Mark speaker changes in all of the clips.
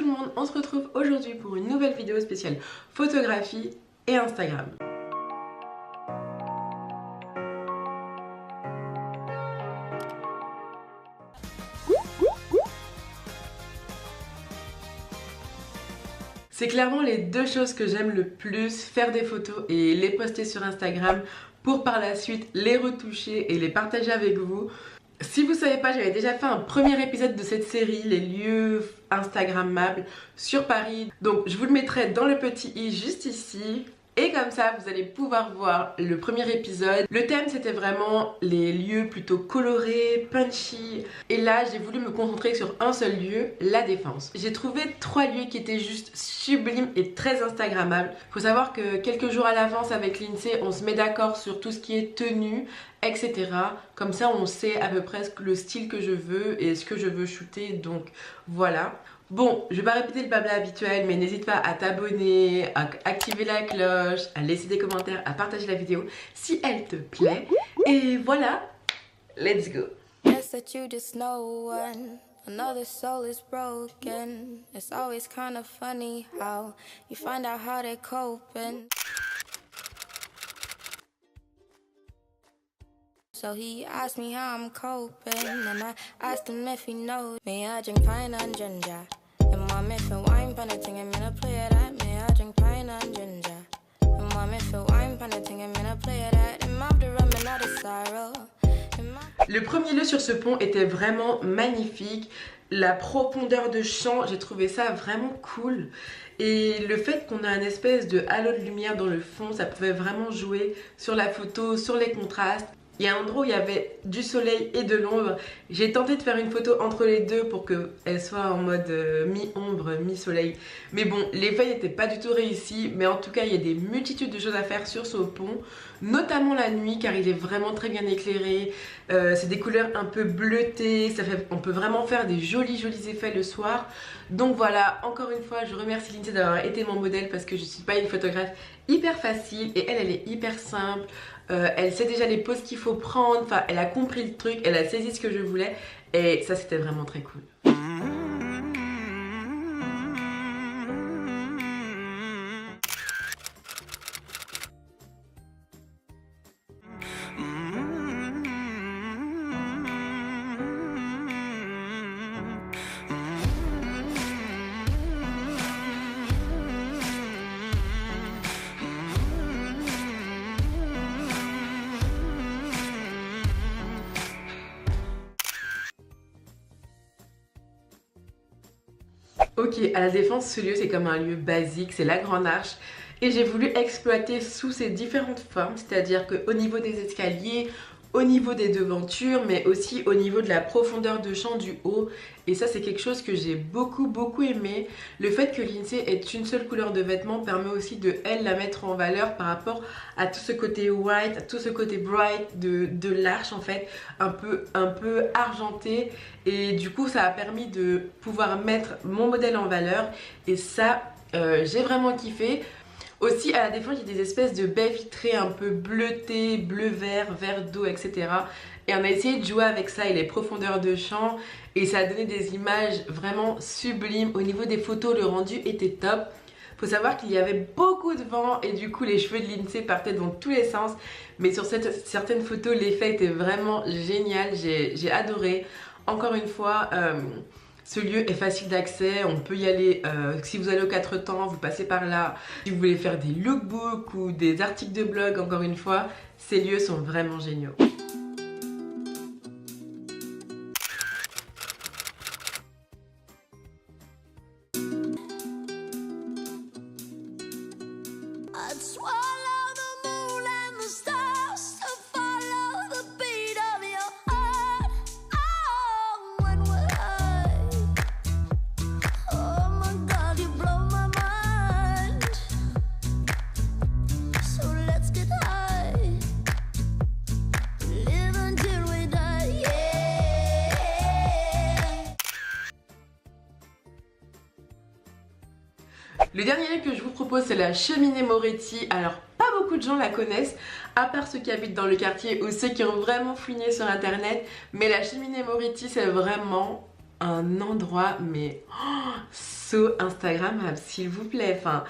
Speaker 1: le monde, on se retrouve aujourd'hui pour une nouvelle vidéo spéciale photographie et Instagram. C'est clairement les deux choses que j'aime le plus, faire des photos et les poster sur Instagram pour par la suite les retoucher et les partager avec vous. Si vous savez pas, j'avais déjà fait un premier épisode de cette série, les lieux instagrammables sur Paris. Donc je vous le mettrai dans le petit i juste ici. Et comme ça, vous allez pouvoir voir le premier épisode. Le thème, c'était vraiment les lieux plutôt colorés, punchy. Et là, j'ai voulu me concentrer sur un seul lieu, la Défense. J'ai trouvé 3 lieux qui étaient juste sublimes et très instagrammables. Faut savoir que quelques jours à l'avance avec l'INSEE, on se met d'accord sur tout ce qui est tenue, etc. Comme ça, on sait à peu près le style que je veux et ce que je veux shooter. Donc voilà. Bon, je vais pas répéter le blabla habituel, mais n'hésite pas à t'abonner, à activer la cloche, à laisser des commentaires, à partager la vidéo si elle te plaît. Et voilà, let's go.
Speaker 2: Guess that you just know when another soul is broken. It's always kind of funny how you find out how they're coping. So he asked me how I'm coping, and I asked him if he knows me. I drink pine and ginger, and my myth and wine penalty, I'm gonna play it at me. I drink pine and ginger, and my myth and wine penalty, I'm gonna play it at him. I'm the rum and not the sorrow.
Speaker 1: Le premier lieu sur ce pont était vraiment magnifique. La profondeur de champ, j'ai trouvé ça vraiment cool. Et le fait qu'on a un espèce de halo de lumière dans le fond, ça pouvait vraiment jouer sur la photo, sur les contrastes. Il y a un endroit où il y avait du soleil et de l'ombre. J'ai tenté de faire une photo entre les deux pour qu'elle soit en mode mi-ombre, mi-soleil. Mais bon, l'effet n'était pas du tout réussi. Mais en tout cas, il y a des multitudes de choses à faire sur ce pont. Notamment la nuit, car il est vraiment très bien éclairé. C'est des couleurs un peu bleutées. On peut vraiment faire des jolis effets le soir. Donc voilà, encore une fois, je remercie l'INSEE d'avoir été mon modèle parce que je ne suis pas une photographe hyper facile. Et elle est hyper simple. Elle sait déjà les poses qu'il faut prendre, enfin elle a compris le truc, elle a saisi ce que je voulais et ça c'était vraiment très cool. Ok, à la Défense, ce lieu c'est comme un lieu basique, c'est la Grande Arche. Et j'ai voulu exploiter sous ses différentes formes, c'est-à-dire qu'au niveau des escaliers, au niveau des devantures, mais aussi au niveau de la profondeur de champ du haut. Et ça c'est quelque chose que j'ai beaucoup aimé. Le fait que l'INSEE ait une seule couleur de vêtements permet aussi de la mettre en valeur par rapport à tout ce côté white, à tout ce côté bright de l'arche en fait, un peu argenté. Et du coup ça a permis de pouvoir mettre mon modèle en valeur et ça j'ai vraiment kiffé. Aussi à la Défense il y a des espèces de baies vitrées un peu bleutées, bleu-vert, vert d'eau, etc. Et on a essayé de jouer avec ça et les profondeurs de champ et ça a donné des images vraiment sublimes. Au niveau des photos, le rendu était top. Faut savoir qu'il y avait beaucoup de vent et du coup les cheveux de l'INSEE partaient dans tous les sens. Mais sur certaines photos, l'effet était vraiment génial, j'ai adoré. Encore une fois, ce lieu est facile d'accès, on peut y aller, si vous allez aux 4 temps, vous passez par là. Si vous voulez faire des lookbooks ou des articles de blog, encore une fois, ces lieux sont vraiment géniaux. Le dernier lieu que je vous propose c'est la cheminée Moretti. Alors pas beaucoup de gens la connaissent à part ceux qui habitent dans le quartier ou ceux qui ont vraiment fouiné sur internet, mais la cheminée Moretti c'est vraiment un endroit mais so instagrammables, s'il vous plaît. Enfin,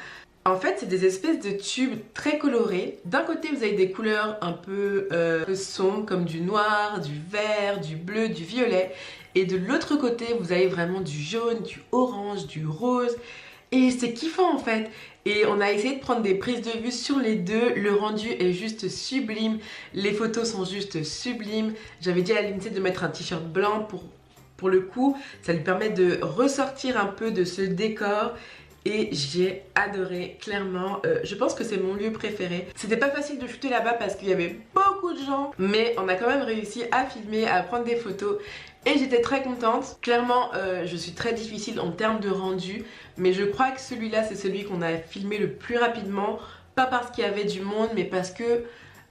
Speaker 1: en fait, c'est des espèces de tubes très colorés. D'un côté, vous avez des couleurs un peu sombres, comme du noir, du vert, du bleu, du violet. Et de l'autre côté, vous avez vraiment du jaune, du orange, du rose. Et c'est kiffant en fait. Et on a essayé de prendre des prises de vue sur les deux. Le rendu est juste sublime. Les photos sont juste sublimes. J'avais dit à Lindsay de mettre un t-shirt blanc pour le coup. Ça lui permet de ressortir un peu de ce décor. Et j'ai adoré, clairement. Je pense que c'est mon lieu préféré. C'était pas facile de shooter là-bas parce qu'il y avait beaucoup de gens. Mais on a quand même réussi à filmer, à prendre des photos. Et j'étais très contente. Clairement, je suis très difficile en termes de rendu. Mais je crois que celui-là, c'est celui qu'on a filmé le plus rapidement. Pas parce qu'il y avait du monde, mais parce que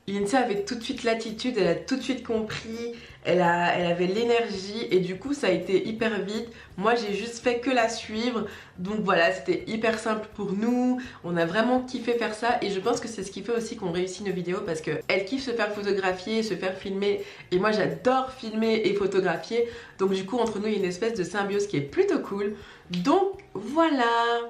Speaker 1: Lindsay avait tout de suite l'attitude, elle a tout de suite compris, elle avait l'énergie et du coup ça a été hyper vite. Moi j'ai juste fait que la suivre, donc voilà, c'était hyper simple pour nous, on a vraiment kiffé faire ça et je pense que c'est ce qui fait aussi qu'on réussit nos vidéos parce qu'elle kiffe se faire photographier, se faire filmer et moi j'adore filmer et photographier, donc du coup entre nous il y a une espèce de symbiose qui est plutôt cool. Donc voilà.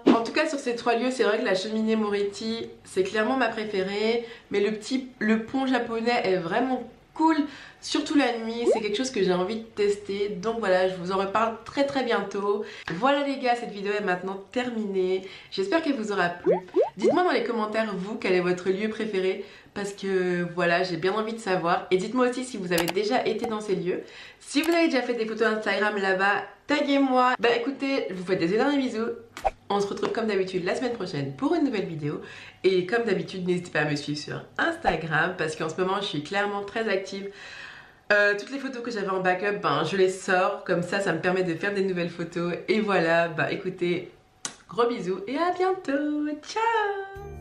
Speaker 1: En tout cas sur ces 3 lieux, c'est vrai que la cheminée Moretti c'est clairement ma préférée, mais le pont japonais est vraiment cool, surtout la nuit, c'est quelque chose que j'ai envie de tester. Donc voilà, je vous en reparle très bientôt. Voilà les gars, cette vidéo est maintenant terminée. J'espère qu'elle vous aura plu. Dites-moi dans les commentaires vous quel est votre lieu préféré, parce que voilà, j'ai bien envie de savoir. Et dites-moi aussi si vous avez déjà été dans ces lieux. Si vous avez déjà fait des photos Instagram là-bas, taguez-moi. Bah écoutez, je vous fais des énormes bisous. On se retrouve comme d'habitude la semaine prochaine pour une nouvelle vidéo. Et comme d'habitude, n'hésitez pas à me suivre sur Instagram parce qu'en ce moment, je suis clairement très active. Toutes les photos que j'avais en backup, ben, je les sors. Comme ça me permet de faire des nouvelles photos. Et voilà, bah écoutez, gros bisous et à bientôt. Ciao!